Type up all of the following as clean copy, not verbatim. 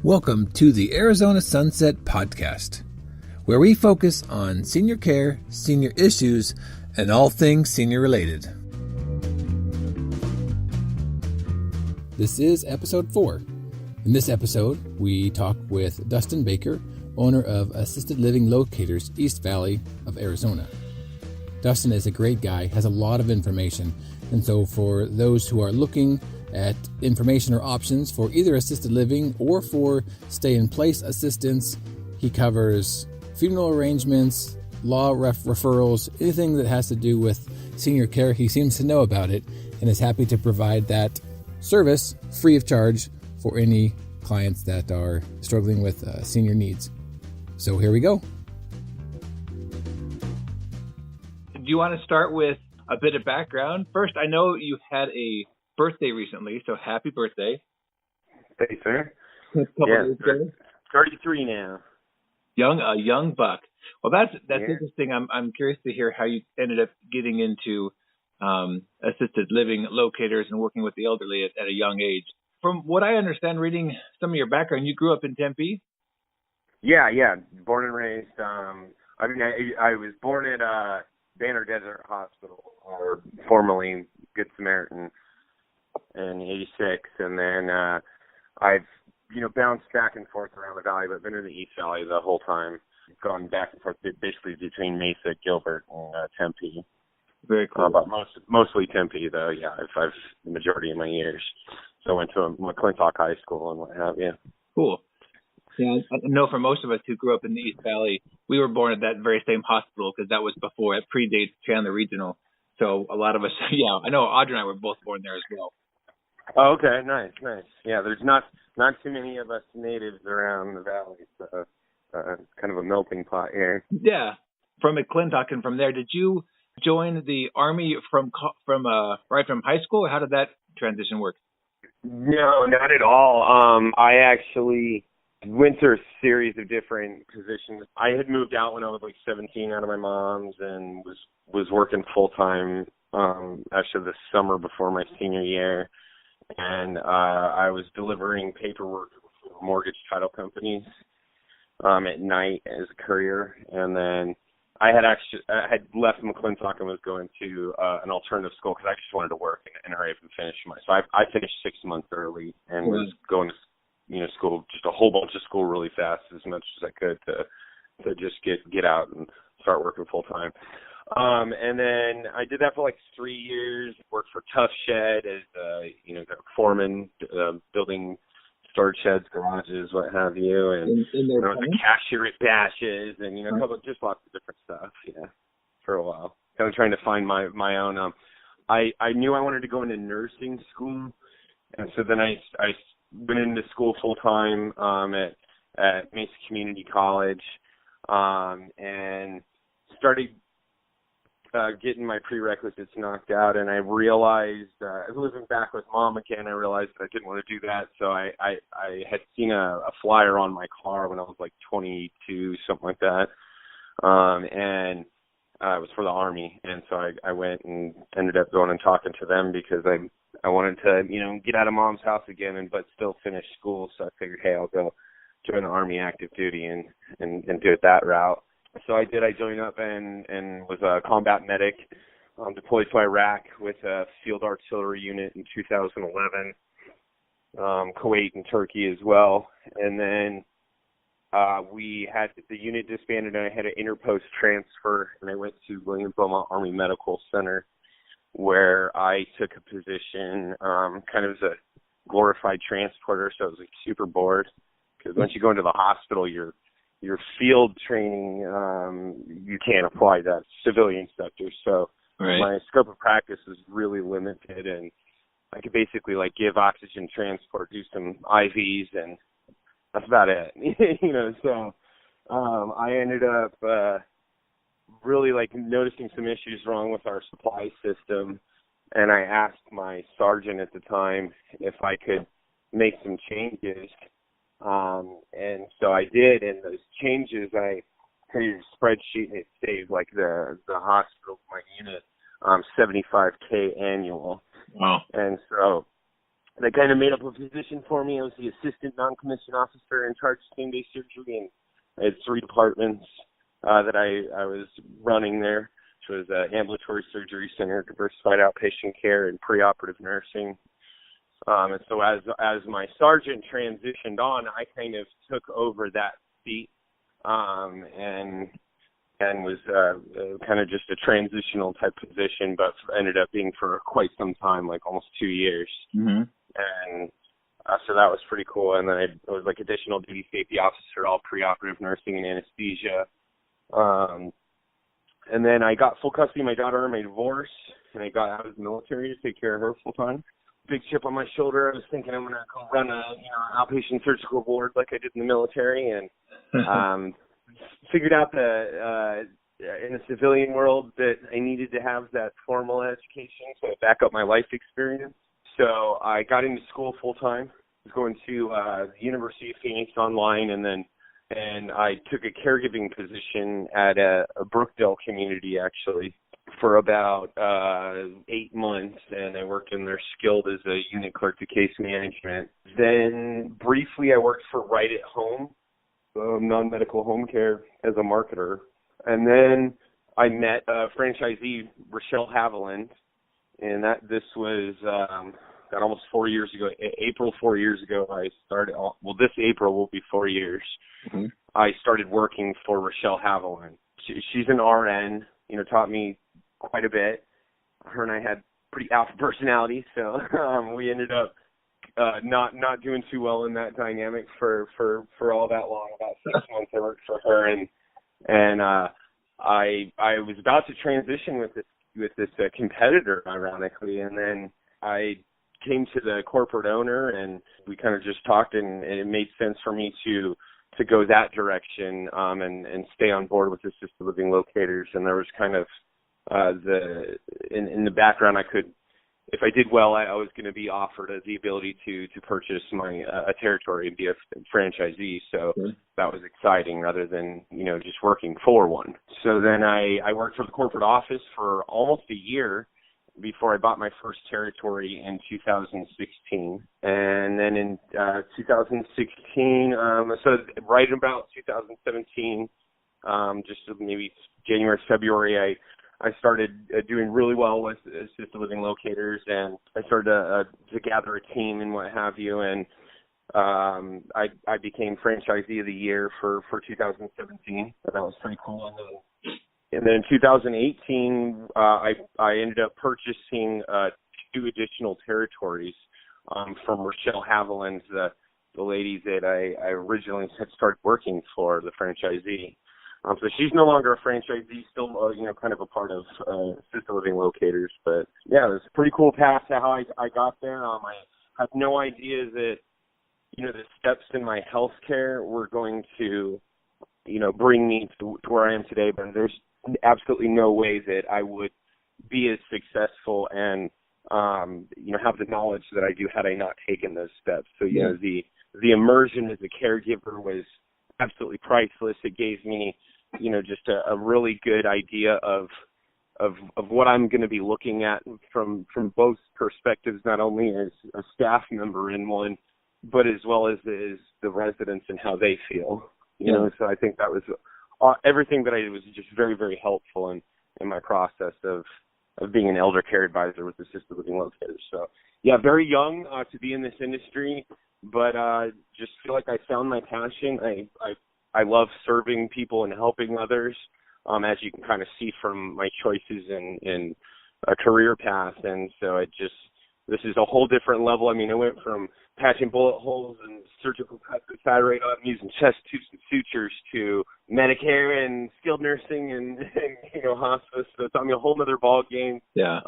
Welcome to the Arizona Sunset Podcast, where we focus on senior care, senior issues, and all things senior related. This is episode 4. In this episode, we talk with Dustin Baker, owner of Assisted Living Locators, East Valley of Arizona. Dustin is a great guy, has a lot of information, and so for those who are looking at information or options for either assisted living or for stay-in-place assistance, he covers funeral arrangements, law referrals, anything that has to do with senior care. He seems to know about it and is happy to provide that service free of charge for any clients that are struggling with senior needs. So here we go. Do you want to start with a bit of background? First, I know you had a birthday recently, so happy birthday. Thank you, sir. Yeah, 33 now. A young buck. Well, that's interesting. I'm curious to hear how you ended up getting into assisted living locators and working with the elderly at a young age. From what I understand, reading some of your background, you grew up in Tempe? Yeah. Born and raised. I was born at Banner Desert Hospital, or formerly Good Samaritan, in '86, and then I've bounced back and forth around the valley, but been in the East Valley the whole time. Gone back and forth basically between Mesa, Gilbert, and Tempe. Very cool. But mostly Tempe, though. Yeah, I've the majority of my years. So I went to McClintock High School and what have you. Cool. Yeah, I know for most of us who grew up in the East Valley, we were born at that very same hospital because that was before, it predates Chandler Regional. So a lot of us, yeah, I know Audrey and I were both born there as well. Oh, okay, nice. Yeah, there's not too many of us natives around the valley, so kind of a melting pot here. Yeah, from McClintock, and from there, did you join the Army from right from high school, or how did that transition work? No, not at all. I actually went through a series of different positions. I had moved out when I was like 17 out of my mom's and was working full time actually the summer before my senior year. And I was delivering paperwork for mortgage title companies at night as a courier. And then I had left McClintock and was going to an alternative school because I just wanted to work and hurry up and finish So I finished 6 months early and was going to school, just a whole bunch of school really fast, as much as I could to just get out and start working full time. And then I did that for like 3 years, worked for Tough Shed as, the foreman, building storage sheds, garages, what have you. And I was a cashier at Dashes and, just lots of different stuff, for a while. Kind of trying to find my own. I knew I wanted to go into nursing school. And so then I went into school full time at Mesa Community College and started getting my prerequisites knocked out. And I realized, living back with mom again, I realized that I didn't want to do that. So I had seen a flyer on my car when I was like 22, something like that. And it was for the Army. And so I went and ended up going and talking to them because I wanted to, get out of mom's house again, but still finish school. So I figured, hey, I'll go join the Army active duty and do it that route. So I did. I joined up and was a combat medic, deployed to Iraq with a field artillery unit in 2011, Kuwait and Turkey as well. And then we had the unit disbanded and I had an interpost transfer and I went to William Beaumont Army Medical Center, where I took a position kind of as a glorified transporter. So I was like super bored because once you go into the hospital, your field training, you can't apply that civilian sector. So My scope of practice was really limited, and I could basically give oxygen transport, do some IVs, and that's about it. So I ended up really noticing some issues wrong with our supply system, and I asked my sergeant at the time if I could make some changes. And so I did, and those changes, I created a spreadsheet and it saved the hospital, my unit, $75K annual. Wow. And so They kind of made up a position for me. I was the assistant non-commissioned officer in charge of same-day surgery, and I had 3 departments that I was running there, which was ambulatory surgery center, diversified outpatient care, and preoperative nursing. And so as my sergeant transitioned on, I kind of took over that seat, and was kind of just a transitional type position, but ended up being for quite some time, like almost 2 years. Mm-hmm. And so that was pretty cool. And then I was like additional duty safety officer, all preoperative nursing and anesthesia. And then I got full custody of my daughter in my divorce, and I got out of the military to take care of her full time. Big chip on my shoulder. I was thinking I'm going to go run a outpatient surgical ward like I did in the military, and figured out that in the civilian world that I needed to have that formal education to back up my life experience. So I got into school full time. I was going to the University of Phoenix online, and I took a caregiving position at a Brookdale community, actually, for about 8 months, and I worked in there skilled as a unit clerk to case management. Then briefly I worked for Right at Home, non-medical home care, as a marketer. And then I met franchisee Rochelle Haviland, and this was almost 4 years ago. April 4 years ago, I started. Well, this April will be 4 years. Mm-hmm. I started working for Rochelle Haviland. She's an RN. Taught me quite a bit. Her and I had pretty alpha personalities, so we ended up not doing too well in that dynamic for all that long. About 6 months I worked for her, and I was about to transition with this competitor, ironically, and then I came to the corporate owner, and we kind of just talked, and it made sense for me to go that direction, and stay on board with assisted living locators. And there was kind of in the background, if I did well, I was going to be offered the ability to purchase a territory and be a franchisee. So that was exciting rather than, just working for one. So then I worked for the corporate office for almost a year before I bought my first territory in 2016. And then in 2016, so right about 2017, just maybe January, February, I started doing really well with assisted living locators, and I started to gather a team and what have you, and I became franchisee of the year for 2017. That was pretty cool. And then in 2018, I ended up purchasing 2 additional territories from Rochelle Haviland, the lady that I originally had started working for, the franchisee. So she's no longer a franchisee, still, kind of a part of assisted living locators. But yeah, it was a pretty cool path to how I got there. I had no idea that, the steps in my healthcare were going to, bring me to where I am today. But there's absolutely no way that I would be as successful and, have the knowledge that I do had I not taken those steps. So, the immersion as a caregiver was absolutely priceless. It gave me, just a really good idea of what I'm going to be looking at from both perspectives, not only as a staff member in one, but as well as the residents and how they feel. So I think that was everything that I did was just very, very helpful in my process of being an elder care advisor with assisted living locators. So yeah, very young to be in this industry, but just feel like I found my passion. I love serving people and helping others, as you can kind of see from my choices in a career path. And so this is a whole different level. I mean, I went from patching bullet holes and surgical cuts with using chest tubes and sutures to Medicare and skilled nursing and hospice. So it's a whole other ball game. Yeah.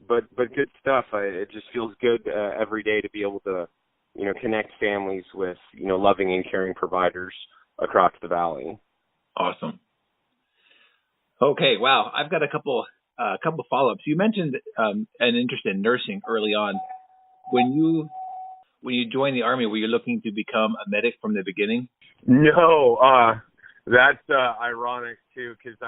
But good stuff. It just feels good every day to be able to, connect families with, loving and caring providers across the valley. Awesome. Okay. Wow. I've got a couple follow-ups. You mentioned an interest in nursing early on. When you joined the Army, were you looking to become a medic from the beginning? No, that's ironic too, because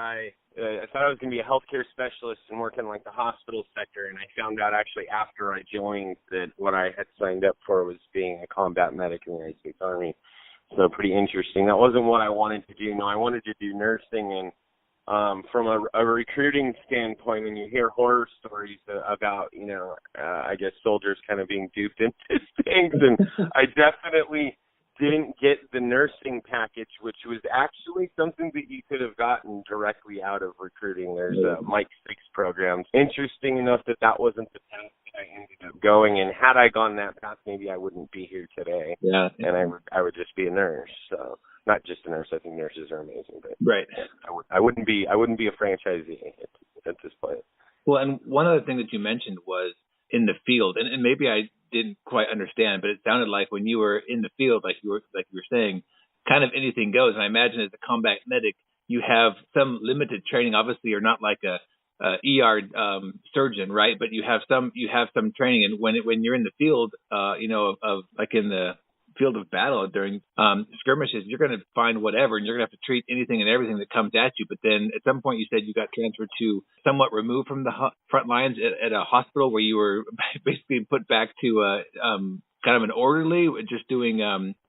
I thought I was going to be a healthcare specialist and work in like the hospital sector, and I found out actually after I joined that what I had signed up for was being a combat medic in the United States Army. So pretty interesting. That wasn't what I wanted to do. No, I wanted to do nursing, and from a recruiting standpoint, when you hear horror stories about, I guess soldiers kind of being duped into things, and I definitely didn't get the nursing package, which was actually something that you could have gotten directly out of recruiting. There's Mike 6 programs. Interesting enough that wasn't the path that I ended up going, and had I gone that path, maybe I wouldn't be here today. Yeah. And I would just be a nurse. So not just a nurse. I think nurses are amazing, but right. I wouldn't be a franchisee at this point. Well, and one other thing that you mentioned was in the field, and maybe I didn't quite understand, but it sounded like when you were in the field, like you were saying, kind of anything goes. And I imagine as a combat medic, you have some limited training. Obviously, you're not like a ER surgeon, right? But you have some training. And when you're in the field, of like in the field of battle during skirmishes, you're going to find whatever, and you're going to have to treat anything and everything that comes at you. But then at some point you said you got transferred to somewhat removed from the front lines at a hospital where you were basically put back to kind of an orderly, just doing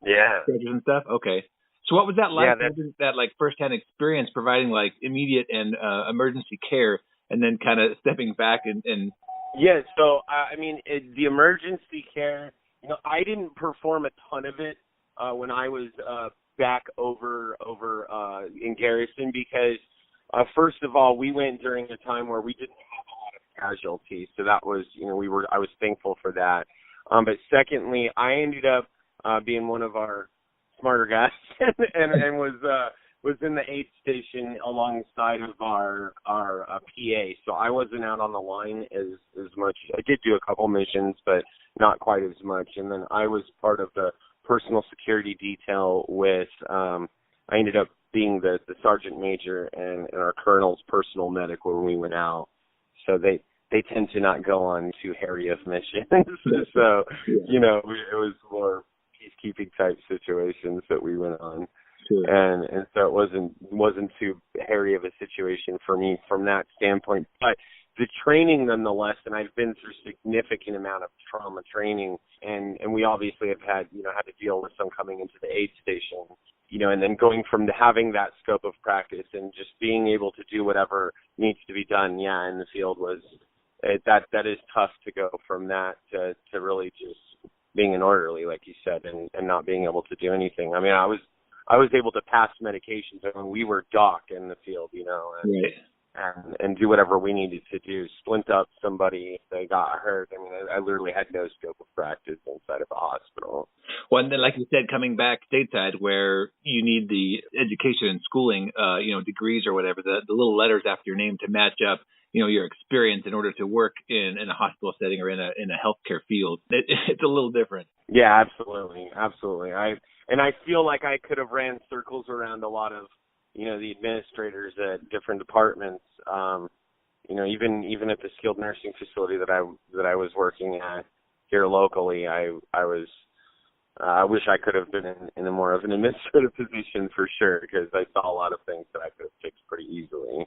stretchers and stuff. Okay. So what was that like? That like firsthand experience providing like immediate and emergency care, and then kind of stepping back and yeah. So the emergency care, I didn't perform a ton of it when I was back over in Garrison, because first of all, we went during a time where we didn't have a lot of casualties, so that was I was thankful for that. But secondly, I ended up being one of our smarter guys and was in the aid station alongside of our PA, so I wasn't out on the line as much. I did do a couple missions, but not quite as much. And then I was part of the personal security detail with, I ended up being the sergeant major and our colonel's personal medic when we went out. So they tend to not go on too hairy of missions. So, it was more peacekeeping type situations that we went on. Sure. And so it wasn't too hairy of a situation for me from that standpoint. But the training nonetheless, and I've been through significant amount of trauma training, and we obviously have had to deal with some coming into the aid station, and then going from having that scope of practice and just being able to do whatever needs to be done, in the field that is tough to go from that to really just being an orderly, like you said, and not being able to do anything. I mean, I was able to pass medications when we were doc in the field, and do whatever we needed to do, splint up somebody if they got hurt. I mean, I literally had no scope of practice inside of a hospital. Well, and then, like you said, coming back stateside where you need the education and schooling, degrees or whatever, the little letters after your name to match up, your experience in order to work in a hospital setting or in a healthcare field. It's a little different. Yeah, absolutely. I feel like I could have ran circles around a lot of, the administrators at different departments. Even at the skilled nursing facility that I was working at here locally, I wish I could have been in a more of an administrative position for sure, because I saw a lot of things that I could have fixed pretty easily.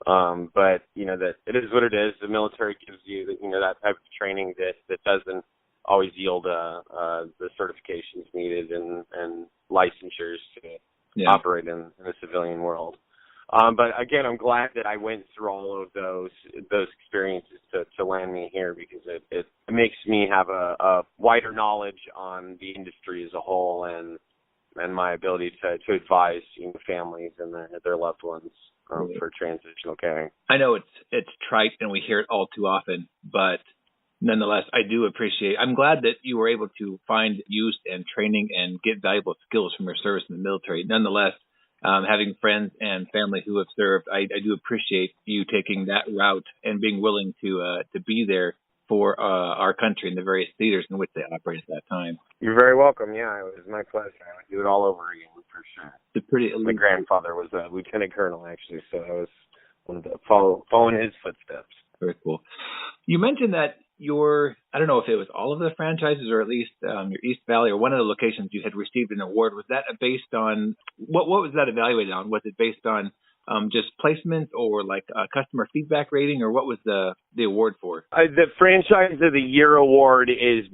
But that it is what it is. The military gives you that type of training that doesn't always yield the certifications needed and licensures to operate in the civilian world. But again, I'm glad that I went through all of those experiences to land me here, because it makes me have a wider knowledge on the industry as a whole and my ability to advise families and their loved ones for transitional care. I know it's trite and we hear it all too often, but nonetheless, I do appreciate. I'm glad that you were able to find use and training and get valuable skills from your service in the military. Nonetheless, having friends and family who have served, I do appreciate you taking that route and being willing to be there for our country in the various theaters in which they operate at that time. You're very welcome. Yeah, it was my pleasure. I would do it all over again for sure. My grandfather was a lieutenant colonel, actually, so I was wanted to follow in his footsteps. Very cool. You mentioned that I don't know if it was all of the franchises or at least your East Valley or one of the locations you had received an award. Was that based on, what was that evaluated on? Was it based on just placement or like a customer feedback rating, or what was the award for? The Franchise of the Year award is